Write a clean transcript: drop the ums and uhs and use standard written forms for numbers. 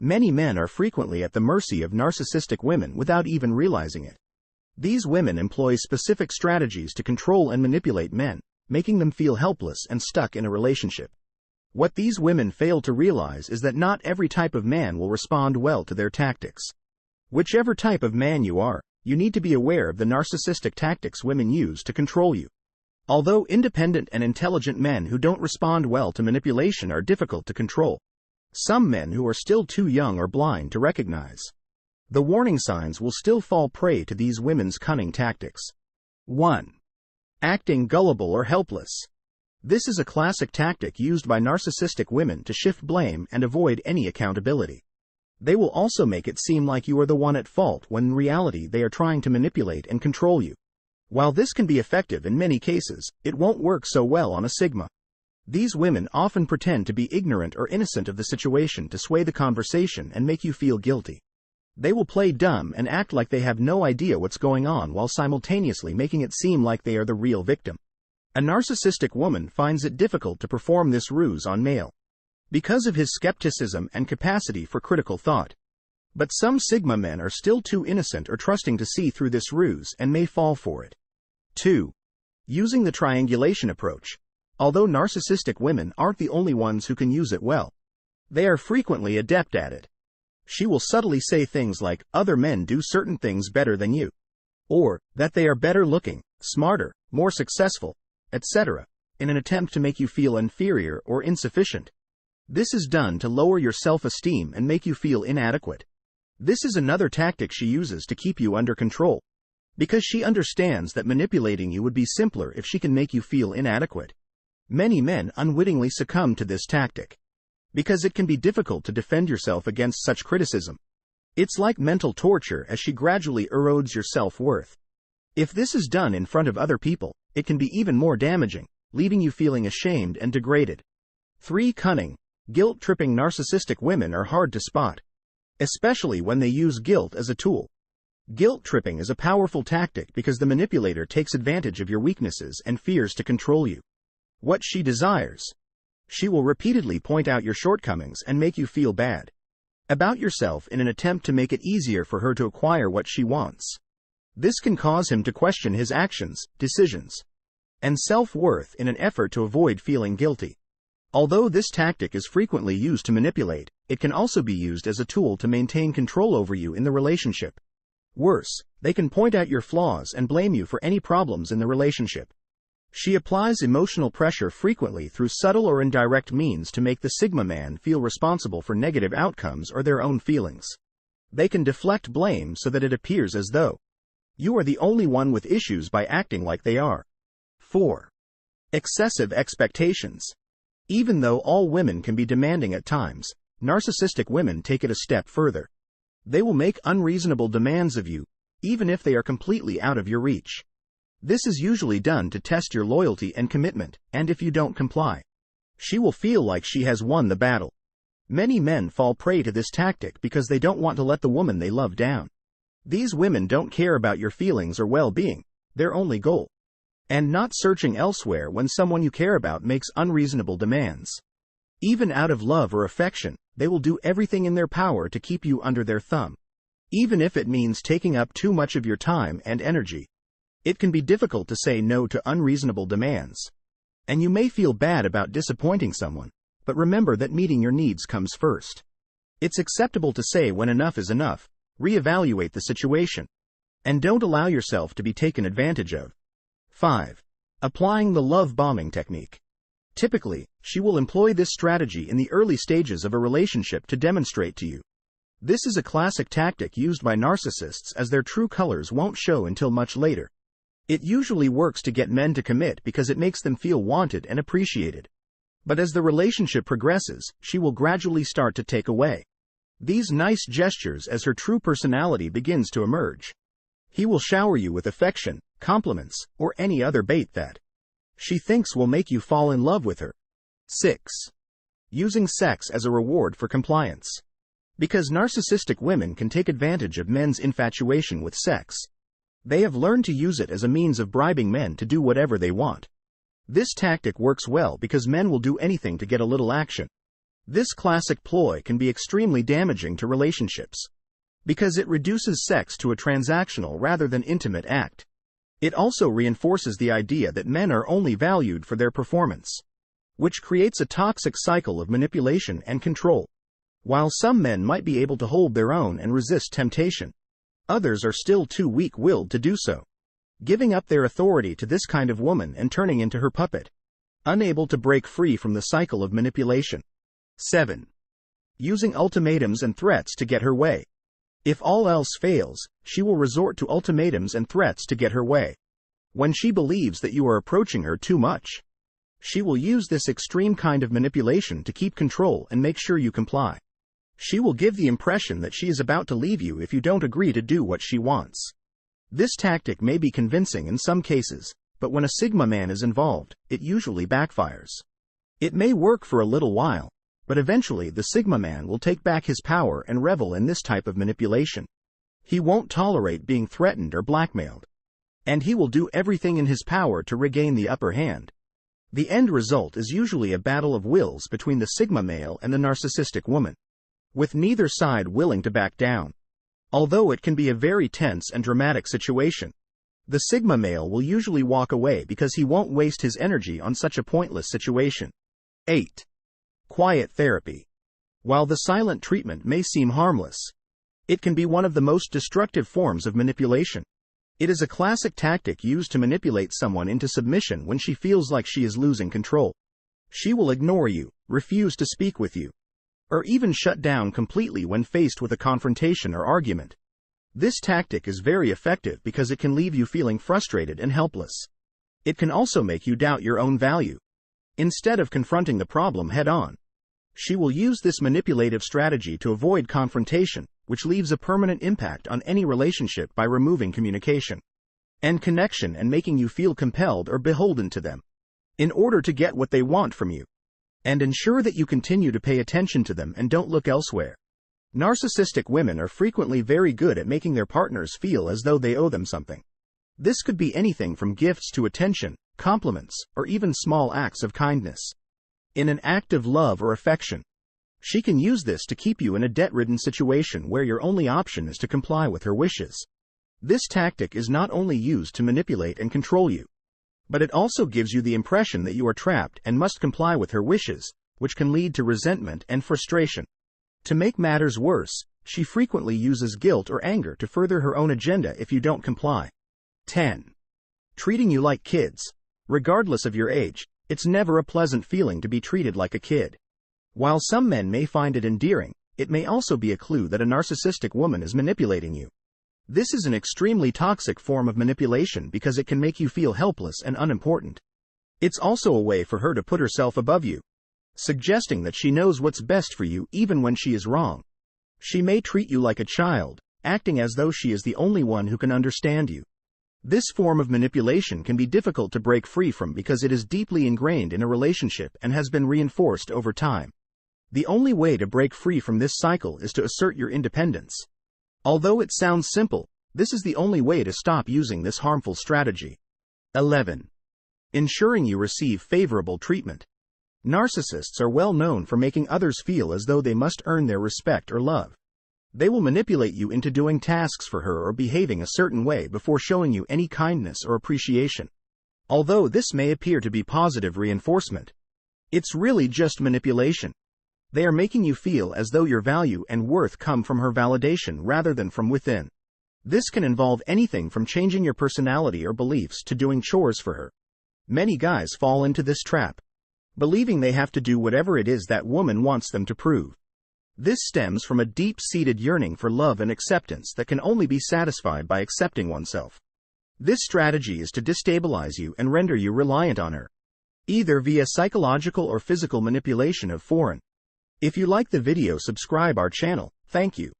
Many men are frequently at the mercy of narcissistic women without even realizing it. These women employ specific strategies to control and manipulate men, making them feel helpless and stuck in a relationship. What these women fail to realize is that not every type of man will respond well to their tactics. Whichever type of man you are, you need to be aware of the narcissistic tactics women use to control you. Although independent and intelligent men who don't respond well to manipulation are difficult to control, some men who are still too young or blind to recognize the warning signs will still fall prey to these women's cunning tactics. 1. Acting gullible or helpless. This is a classic tactic used by narcissistic women to shift blame and avoid any accountability. They will also make it seem like you are the one at fault when in reality they are trying to manipulate and control you. While this can be effective in many cases, it won't work so well on a Sigma. These women often pretend to be ignorant or innocent of the situation to sway the conversation and make you feel guilty. They will play dumb and act like they have no idea what's going on while simultaneously making it seem like they are the real victim. A narcissistic woman finds it difficult to perform this ruse on male because of his skepticism and capacity for critical thought. But some Sigma men are still too innocent or trusting to see through this ruse and may fall for it. 2. Using the triangulation approach. Although narcissistic women aren't the only ones who can use it well, they are frequently adept at it. She will subtly say things like, other men do certain things better than you, or that they are better looking, smarter, more successful, etc., in an attempt to make you feel inferior or insufficient. This is done to lower your self-esteem and make you feel inadequate. This is another tactic she uses to keep you under control, because she understands that manipulating you would be simpler if she can make you feel inadequate. Many men unwittingly succumb to this tactic, because it can be difficult to defend yourself against such criticism. It's like mental torture as she gradually erodes your self-worth. If this is done in front of other people, it can be even more damaging, leaving you feeling ashamed and degraded. 3. Cunning. Guilt-tripping narcissistic women are hard to spot, especially when they use guilt as a tool. Guilt-tripping is a powerful tactic because the manipulator takes advantage of your weaknesses and fears to control you. What she desires. She will repeatedly point out your shortcomings and make you feel bad about yourself in an attempt to make it easier for her to acquire what she wants. This can cause him to question his actions, decisions, and self-worth in an effort to avoid feeling guilty. Although this tactic is frequently used to manipulate, it can also be used as a tool to maintain control over you in the relationship. Worse, they can point out your flaws and blame you for any problems in the relationship. She applies emotional pressure frequently through subtle or indirect means to make the Sigma man feel responsible for negative outcomes or their own feelings. They can deflect blame so that it appears as though you are the only one with issues by acting like they are. 4. Excessive expectations. Even though all women can be demanding at times, narcissistic women take it a step further. They will make unreasonable demands of you, even if they are completely out of your reach. This is usually done to test your loyalty and commitment, and if you don't comply, she will feel like she has won the battle. Many men fall prey to this tactic because they don't want to let the woman they love down. These women don't care about your feelings or well-being, their only goal, and not searching elsewhere when someone you care about makes unreasonable demands. Even out of love or affection, they will do everything in their power to keep you under their thumb, even if it means taking up too much of your time and energy. It can be difficult to say no to unreasonable demands, and you may feel bad about disappointing someone, but remember that meeting your needs comes first. It's acceptable to say when enough is enough, reevaluate the situation, and don't allow yourself to be taken advantage of. 5. Applying the love bombing technique. Typically, she will employ this strategy in the early stages of a relationship to demonstrate to you. This is a classic tactic used by narcissists as their true colors won't show until much later. It usually works to get men to commit because it makes them feel wanted and appreciated. But as the relationship progresses, she will gradually start to take away these nice gestures as her true personality begins to emerge. He will shower you with affection, compliments, or any other bait that she thinks will make you fall in love with her. 6. Using sex as a reward for compliance. Because narcissistic women can take advantage of men's infatuation with sex, they have learned to use it as a means of bribing men to do whatever they want. This tactic works well because men will do anything to get a little action. This classic ploy can be extremely damaging to relationships because it reduces sex to a transactional rather than intimate act. It also reinforces the idea that men are only valued for their performance, which creates a toxic cycle of manipulation and control. While some men might be able to hold their own and resist temptation, others are still too weak-willed to do so, giving up their authority to this kind of woman and turning into her puppet, unable to break free from the cycle of manipulation. 7. Using ultimatums and threats to get her way. If all else fails, she will resort to ultimatums and threats to get her way. When she believes that you are approaching her too much, she will use this extreme kind of manipulation to keep control and make sure you comply. She will give the impression that she is about to leave you if you don't agree to do what she wants. This tactic may be convincing in some cases, but when a Sigma man is involved, it usually backfires. It may work for a little while, but eventually the Sigma man will take back his power and revel in this type of manipulation. He won't tolerate being threatened or blackmailed, and he will do everything in his power to regain the upper hand. The end result is usually a battle of wills between the Sigma male and the narcissistic woman, with neither side willing to back down. Although it can be a very tense and dramatic situation, the Sigma male will usually walk away because he won't waste his energy on such a pointless situation. 8. Quiet therapy. While the silent treatment may seem harmless, it can be one of the most destructive forms of manipulation. It is a classic tactic used to manipulate someone into submission when she feels like she is losing control. She will ignore you, refuse to speak with you, or even shut down completely when faced with a confrontation or argument. This tactic is very effective because it can leave you feeling frustrated and helpless. It can also make you doubt your own value. Instead of confronting the problem head-on, she will use this manipulative strategy to avoid confrontation, which leaves a permanent impact on any relationship by removing communication and connection and making you feel compelled or beholden to them in order to get what they want from you, and ensure that you continue to pay attention to them and don't look elsewhere. Narcissistic women are frequently very good at making their partners feel as though they owe them something. This could be anything from gifts to attention, compliments, or even small acts of kindness. In an act of love or affection, she can use this to keep you in a debt-ridden situation where your only option is to comply with her wishes. This tactic is not only used to manipulate and control you, but it also gives you the impression that you are trapped and must comply with her wishes, which can lead to resentment and frustration. To make matters worse, she frequently uses guilt or anger to further her own agenda if you don't comply. 10. Treating you like kids. Regardless of your age, it's never a pleasant feeling to be treated like a kid. While some men may find it endearing, it may also be a clue that a narcissistic woman is manipulating you. This is an extremely toxic form of manipulation because it can make you feel helpless and unimportant. It's also a way for her to put herself above you, suggesting that she knows what's best for you even when she is wrong. She may treat you like a child, acting as though she is the only one who can understand you. This form of manipulation can be difficult to break free from because it is deeply ingrained in a relationship and has been reinforced over time. The only way to break free from this cycle is to assert your independence. Although it sounds simple, this is the only way to stop using this harmful strategy. 11. Ensuring you receive favorable treatment. Narcissists are well known for making others feel as though they must earn their respect or love. They will manipulate you into doing tasks for her or behaving a certain way before showing you any kindness or appreciation. Although this may appear to be positive reinforcement, it's really just manipulation. They are making you feel as though your value and worth come from her validation rather than from within. This can involve anything from changing your personality or beliefs to doing chores for her. Many guys fall into this trap, believing they have to do whatever it is that woman wants them to prove. This stems from a deep-seated yearning for love and acceptance that can only be satisfied by accepting oneself. This strategy is to destabilize you and render you reliant on her, either via psychological or physical manipulation of foreign. If you like the video, subscribe our channel. Thank you.